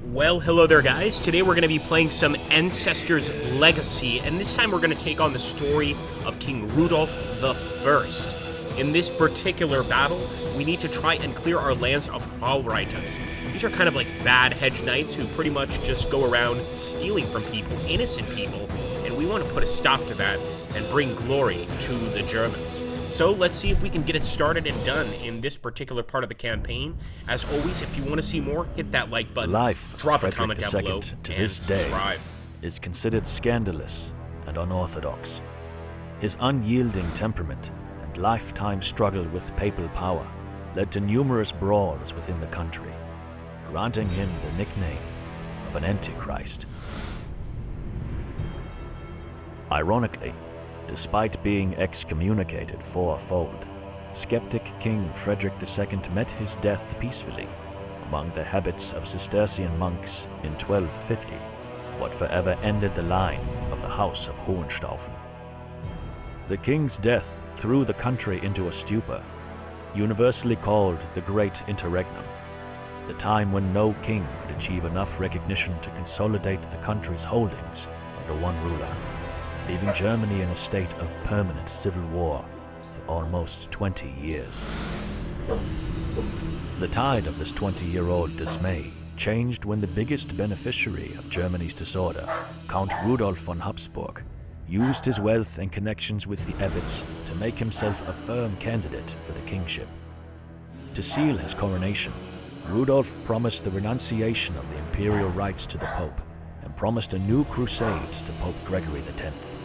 Well, hello there, guys. Today we're going to be playing some Ancestors Legacy, and this time we're going to take on the story of King Rudolf the First. In this particular battle, we need to try and clear our lands of Raubritas. These are kind of like bad hedge knights who pretty much just go around stealing from people, innocent people, and we want to put a stop to that and bring glory to the Germans. So let's see if we can get it started and done in this particular part of the campaign. As always, if you want to see more, hit that like button, drop a comment down below, to and this subscribe. Day is considered scandalous and unorthodox. His unyielding temperament and lifetime struggle with papal power led to numerous brawls within the country, granting him the nickname of an Antichrist. Ironically, despite being excommunicated fourfold, skeptic King Frederick II met his death peacefully among the habits of Cistercian monks in 1250, what forever ended the line of the House of Hohenstaufen. The king's death threw the country into a stupor, universally called the Great Interregnum, the time when no king could achieve enough recognition to consolidate the country's holdings under one ruler, leaving Germany in a state of permanent civil war for almost 20 years. The tide of this 20-year-old dismay changed when the biggest beneficiary of Germany's disorder, Count Rudolf von Habsburg, used his wealth and connections with the abbots to make himself a firm candidate for the kingship. To seal his coronation, Rudolf promised the renunciation of the imperial rights to the Pope and promised a new crusade to Pope Gregory X,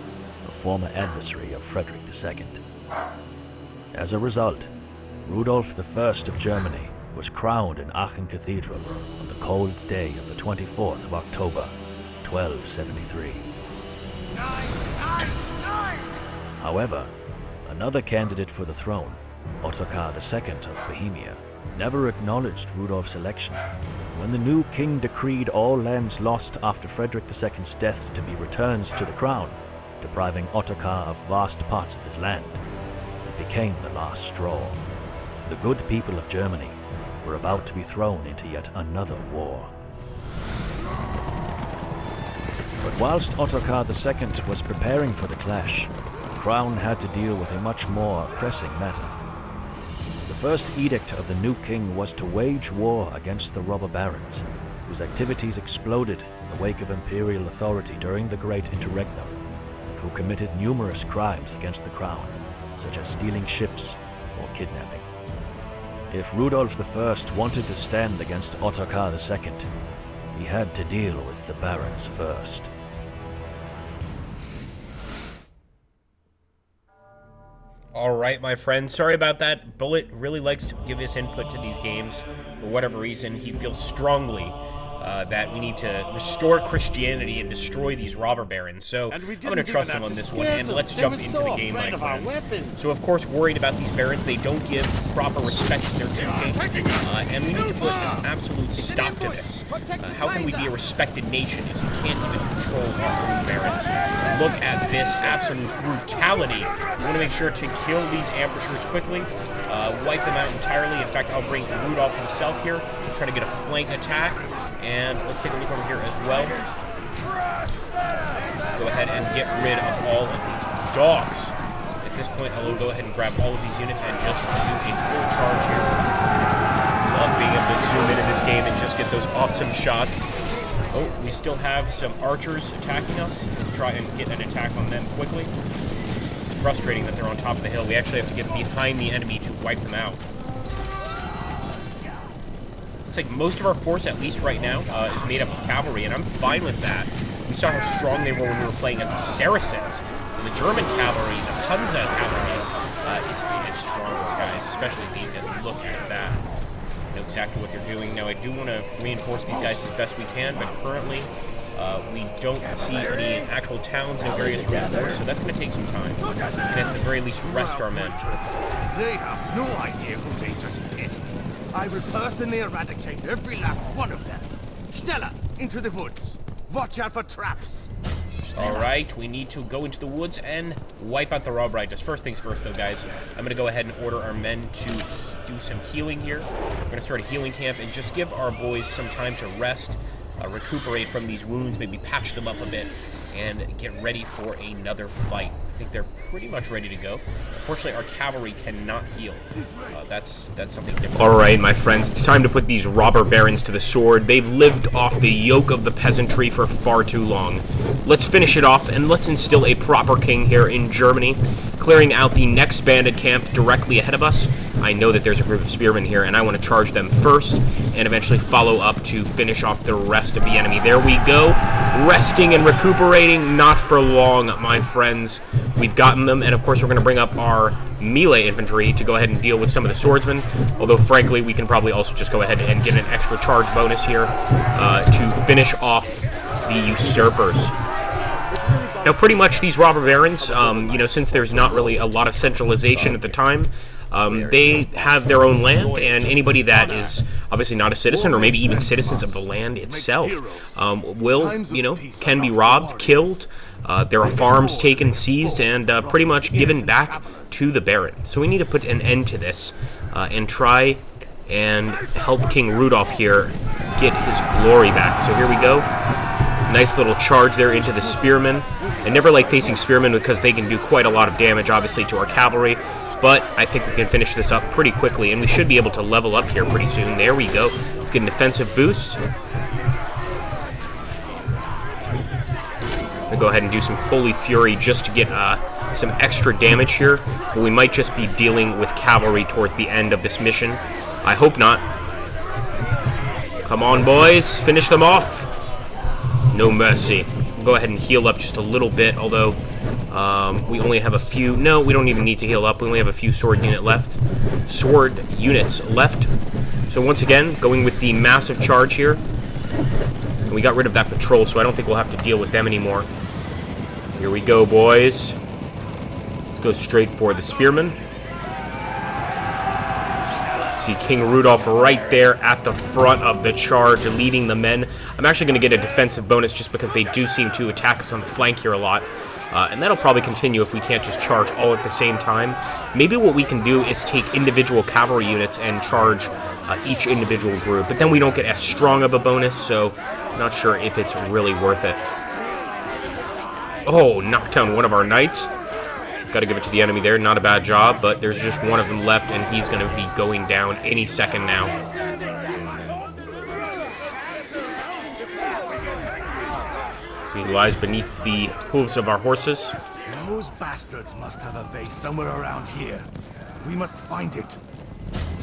a former adversary of Frederick II. As a result, Rudolf I of Germany was crowned in Aachen Cathedral on the cold day of the 24th of October, 1273. However, another candidate for the throne, Ottokar II of Bohemia, never acknowledged Rudolf's election. When the new king decreed all lands lost after Frederick II's death to be returned to the crown, depriving Ottokar of vast parts of his land, it became the last straw. The good people of Germany were about to be thrown into yet another war. But whilst Ottokar II was preparing for the clash, the crown had to deal with a much more pressing matter. The first edict of the new king was to wage war against the robber barons, whose activities exploded in the wake of imperial authority during the Great Interregnum, and who committed numerous crimes against the crown, such as stealing ships or kidnapping. If Rudolf I wanted to stand against Ottokar II, he had to deal with the barons first. Alright, my friends, sorry about that. Bullet really likes to give his input to these games. For whatever reason, he feels strongly that we need to restore Christianity and destroy these robber barons. So I'm going to trust him on this one, and let's jump into the game, my friends. So of course, worried about these barons, they don't give proper respect to their true king, and we need to put an absolute stop to this. How can we be a respected nation if we can't even control our own barons? Look at this absolute brutality. We want to make sure to kill these ambushers quickly, wipe them out entirely. In fact, I'll bring Rudolf himself here, try to get a flank attack. And let's take a look over here as well. Let's go ahead and get rid of all of these dogs. At this point, I will go ahead and grab all of these units and just do a full charge here. Love being able to zoom into this game and just get those awesome shots. Oh, we still have some archers attacking us. Let's try and get an attack on them quickly. It's frustrating that they're on top of the hill. We actually have to get behind the enemy to wipe them out. Looks like most of our force, at least right now, is made up of cavalry, and I'm fine with that. We saw how strong they were when we were playing as the Saracens. And the German cavalry, the Hansa cavalry, is even stronger, guys, especially these guys. Look at that. They know exactly what they're doing. Now, I do want to reinforce these guys as best we can, but currently we don't see any actual towns in various reinforcements, so that's going to take some time. And at the very least, rest our men. They have no idea who they just pissed. I will personally eradicate every last one of them. Schneller, into the woods. Watch out for traps. Alright, we need to go into the woods and wipe out the Raubritas. First things first, though, guys. I'm going to go ahead and order our men to do some healing here. We're going to start a healing camp and just give our boys some time to rest. recuperate from these wounds, maybe patch them up a bit, and get ready for another fight. I think they're pretty much ready to go. Unfortunately, our cavalry cannot heal. That's something different. All right, my friends, it's time to put these robber barons to the sword. They've lived off the yoke of the peasantry for far too long. Let's finish it off, and let's instill a proper king here in Germany, clearing out the next bandit camp directly ahead of us. I know that there's a group of spearmen here, and I want to charge them first, and eventually follow up to finish off the rest of the enemy. There we go. Resting and recuperating, not for long, my friends. We've gotten them, and of course we're going to bring up our melee infantry to go ahead and deal with some of the swordsmen, although frankly we can probably also just go ahead and get an extra charge bonus here to finish off the usurpers. Now pretty much these robber barons, since there's not really a lot of centralization at the time, they have their own land, and anybody that is obviously not a citizen, or maybe even citizens of the land itself, can be robbed, killed. There are farms taken, seized, and pretty much given back to the Baron. So we need to put an end to this and try and help King Rudolf here get his glory back. So here we go. Nice little charge there into the spearmen. I never like facing spearmen because they can do quite a lot of damage, obviously, to our cavalry. But I think we can finish this up pretty quickly, and we should be able to level up here pretty soon. There we go. Let's get an defensive boost. We'll go ahead and do some Holy Fury just to get some extra damage here. But we might just be dealing with cavalry towards the end of this mission. I hope not. Come on, boys. Finish them off. No mercy. We'll go ahead and heal up just a little bit, although we only have a few. No, we don't even need to heal up. We only have a few sword units left. So once again, going with the massive charge here. And we got rid of that patrol, so I don't think we'll have to deal with them anymore. Here we go, boys. Let's go straight for the spearmen. See King Rudolf right there at the front of the charge, leading the men. I'm actually going to get a defensive bonus just because they do seem to attack us on the flank here a lot. And that'll probably continue if we can't just charge all at the same time. Maybe what we can do is take individual cavalry units and charge each individual group. But then we don't get as strong of a bonus, so I'm not sure if it's really worth it. Oh, knocked down one of our knights. Got to give it to the enemy there. Not a bad job, but there's just one of them left, and he's going to be going down any second now. So he lies beneath the hooves of our horses. Those bastards must have a base somewhere around here. We must find it.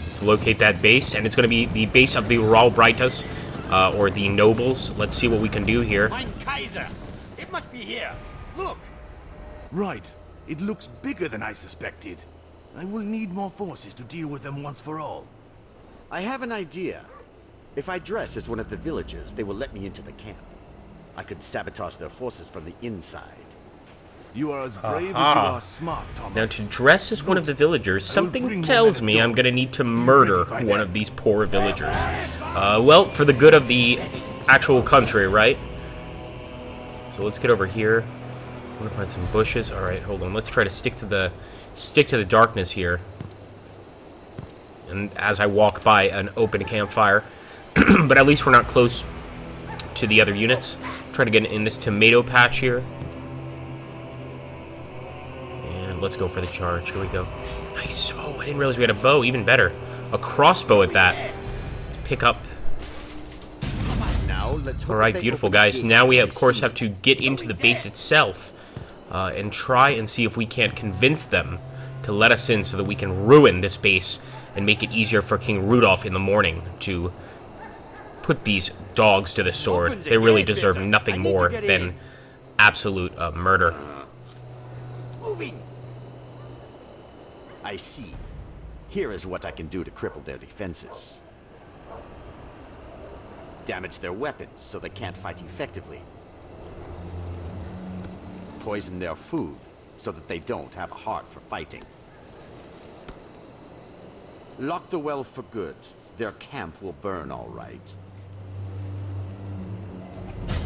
Let's locate that base, and it's going to be the base of the Raubritas, or the nobles. Let's see what we can do here. Mein Kaiser! It must be here. Look! Right. It looks bigger than I suspected. I will need more forces to deal with them once for all. I have an idea. If I dress as one of the villagers, they will let me into the camp. I could sabotage their forces from the inside. You are as brave as you are smart, Thomas. Now, to dress as one of the villagers, something tells me I'm going to need to murder one of these poor villagers. Well, for the good of the actual country, right? So let's get over here. I want to find some bushes. All right, hold on. Let's try to stick to the darkness here. And as I walk by an open campfire, but at least we're not close to the other units. Try to get in this tomato patch here. And let's go for the charge. Here we go. Nice. Oh, I didn't realize we had a bow. Even better. A crossbow at that. Let's pick up. All right, beautiful, guys. Now we, of course, have to get into the base itself and try and see if we can't convince them to let us in so that we can ruin this base and make it easier for King Rudolf in the morning to put these dogs to the sword. They really deserve nothing more than absolute murder. Moving! I see. Here is what I can do to cripple their defenses. Damage their weapons so they can't fight effectively. Poison their food so that they don't have a heart for fighting. Lock the well for good. Their camp will burn all right.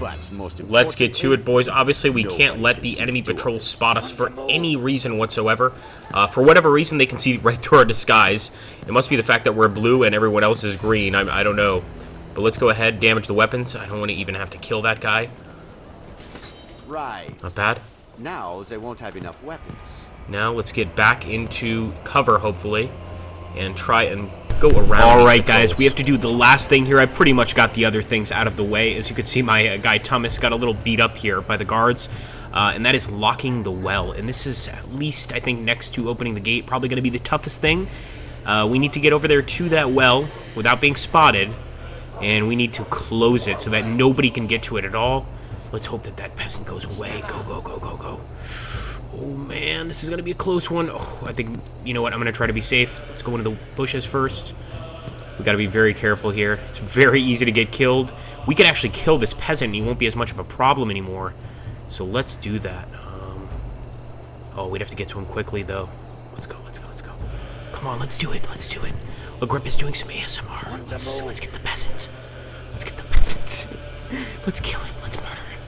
But most importantly, let's get to it, boys. Obviously, we can't let the enemy patrol spot us for any reason whatsoever. For whatever reason, they can see right through our disguise. It must be the fact that we're blue and everyone else is green. I don't know. But let's go ahead, damage the weapons. I don't want to even have to kill that guy. Right. Not bad. Now they won't have enough weapons. Now let's get back into cover, hopefully, and try and go around. All right, guys, we have to do the last thing here. I pretty much got the other things out of the way. As you can see, my guy Thomas got a little beat up here by the guards, and that is locking the well. And this is, at least, I think, next to opening the gate, probably going to be the toughest thing. We need to get over there to that well without being spotted, and we need to close it so that nobody can get to it at all. Let's hope that that peasant goes away. Go, go, go, go, go. Oh, man, this is going to be a close one. Oh, I think, you know what, I'm going to try to be safe. Let's go into the bushes first. We've got to be very careful here. It's very easy to get killed. We could actually kill this peasant, and he won't be as much of a problem anymore. So let's do that. Oh, we'd have to get to him quickly, though. Let's go, let's go, let's go. Come on, let's do it, let's do it. Agrippa's doing some ASMR. Let's get the peasants. Let's get the peasants. Let's kill him. Let's murder him.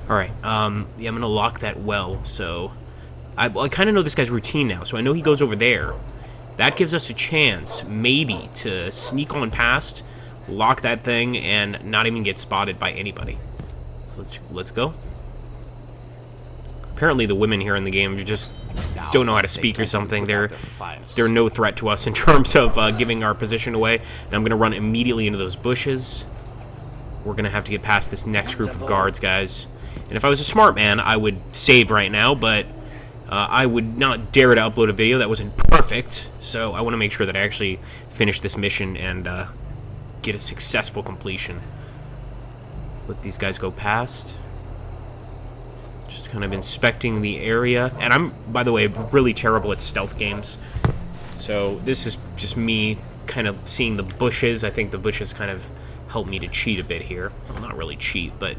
Alright, yeah, I'm going to lock that well, so... I kind of know this guy's routine now, so I know he goes over there. That gives us a chance, maybe, to sneak on past, lock that thing, and not even get spotted by anybody. So let's go. Apparently the women here in the game just don't know how to speak or something. They're no threat to us in terms of giving our position away. And I'm going to run immediately into those bushes. We're going to have to get past this next group of guards, guys. And if I was a smart man, I would save right now, but I would not dare to upload a video that wasn't perfect. So I want to make sure that I actually finish this mission and get a successful completion. Let these guys go past. Just kind of inspecting the area. And I'm, by the way, really terrible at stealth games. So this is just me kind of seeing the bushes. I think the bushes kind of help me to cheat a bit here. Well, not really cheat, but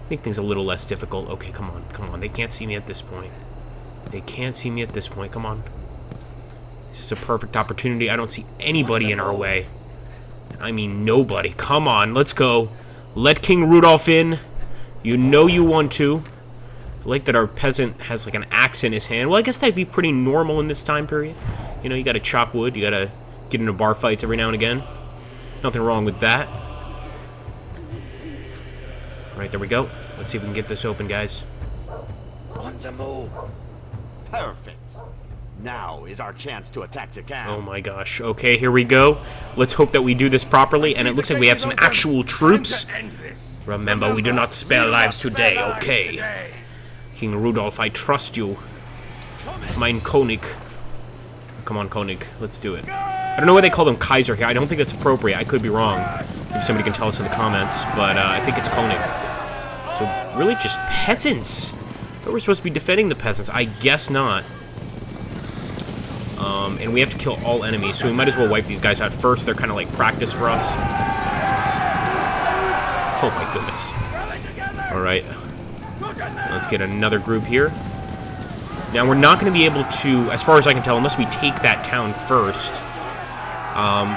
make things a little less difficult. Okay, come on, come on. They can't see me at this point. They can't see me at this point. Come on. This is a perfect opportunity. I don't see anybody in our way. I mean, nobody. Come on, let's go. Let King Rudolf in. You know you want to. I like that our peasant has like an axe in his hand. Well, I guess that'd be pretty normal in this time period. You know, you gotta chop wood. You gotta get into bar fights every now and again. Nothing wrong with that. Alright, there we go. Let's see if we can get this open, guys. On the move. Perfect. Now is our chance to attack the camp. Oh my gosh. Okay, here we go. Let's hope that we do this properly, and it looks like we have some actual troops. Remember, we do not spare lives today, okay? King Rudolf, I trust you. Mein König. Come on, König. Let's do it. I don't know why they call them Kaiser here. I don't think that's appropriate. I could be wrong. Maybe somebody can tell us in the comments, but I think it's König. So, really just peasants. Thought we're supposed to be defending the peasants. I guess not. And we have to kill all enemies, so we might as well wipe these guys out first. They're kind of like practice for us. Oh my goodness. Alright. Let's get another group here. Now, we're not going to be able to, as far as I can tell, unless we take that town first,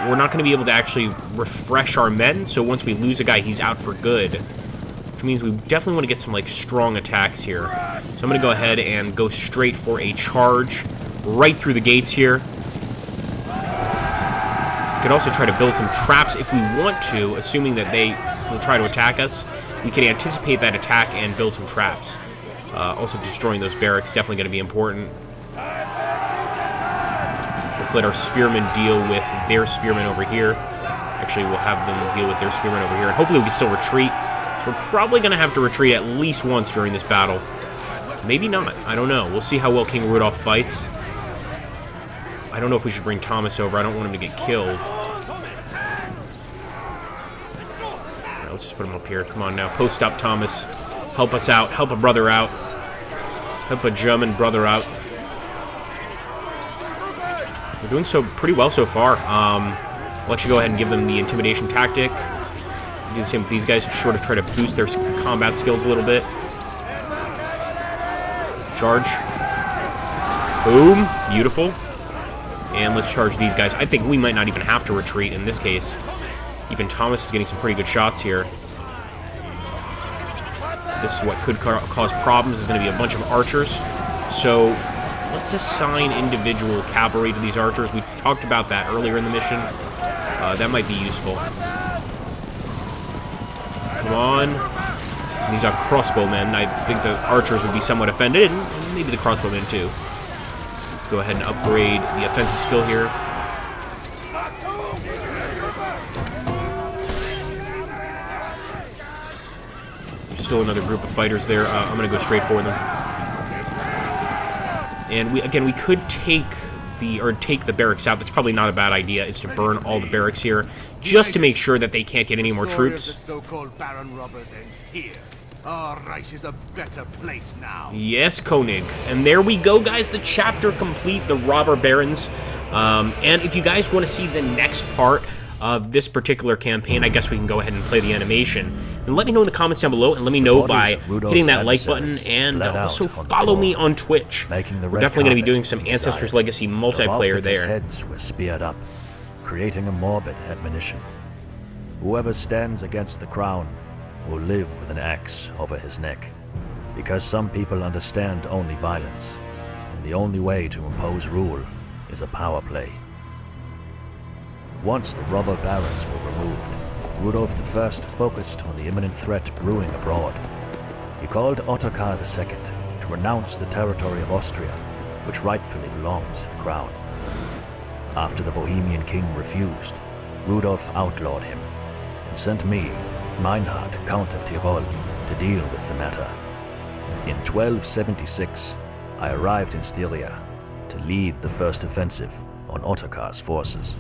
we're not going to be able to actually refresh our men, so once we lose a guy, he's out for good. Which means we definitely want to get some, like, strong attacks here. So I'm going to go ahead and go straight for a charge right through the gates here. We could also try to build some traps if we want to, assuming that they will try to attack us. We can anticipate that attack and build some traps. Also, destroying those barracks definitely going to be important. Let's let our spearmen deal with their spearmen over here. Actually, we'll have them deal with their spearmen over here. And hopefully we can still retreat. So we're probably going to have to retreat at least once during this battle. Maybe not. I don't know. We'll see how well King Rudolf fights. I don't know if we should bring Thomas over. I don't want him to get killed. Alright, let's just put him up here. Come on now. Post up, Thomas. Help us out. Help a brother out. Help a German brother out. We're doing so pretty well so far. I'll let you go ahead and give them the intimidation tactic. Do the same with these guys to sort of try to boost their combat skills a little bit. Charge. Boom. Beautiful. And let's charge these guys. I think we might not even have to retreat in this case. Even Thomas is getting some pretty good shots here. This is what could cause problems. Is going to be a bunch of archers. So let's assign individual cavalry to these archers. We talked about that earlier in the mission. That might be useful. Come on. These are crossbowmen. I think the archers would be somewhat offended, and maybe the crossbowmen too. Let's go ahead and upgrade the offensive skill here. There's still another group of fighters there. I'm going to go straight for them. And we could take the barracks out. That's probably not a bad idea, is to burn all the barracks here, just to make sure that they can't get any more troops. The so-called Baron robbers ends here. Our Reich is a better place now. Yes, Koenig. And there we go, guys. The chapter complete, the robber barons. And if you guys want to see the next part of this particular campaign, I guess we can go ahead and play the animation. And let me know in the comments down below, and let me know by hitting that like button, and also follow me on Twitch. We're definitely going to be doing some Ancestors Legacy multiplayer there. Heads were speared up, creating a morbid admonition. Whoever stands against the crown will live with an axe over his neck, because some people understand only violence, and the only way to impose rule is a power play. Once the robber barons were removed, Rudolf I focused on the imminent threat brewing abroad. He called Ottokar II to renounce the territory of Austria, which rightfully belongs to the crown. After the Bohemian king refused, Rudolf outlawed him and sent me, Meinhard, Count of Tyrol, to deal with the matter. In 1276, I arrived in Styria to lead the first offensive on Ottokar's forces.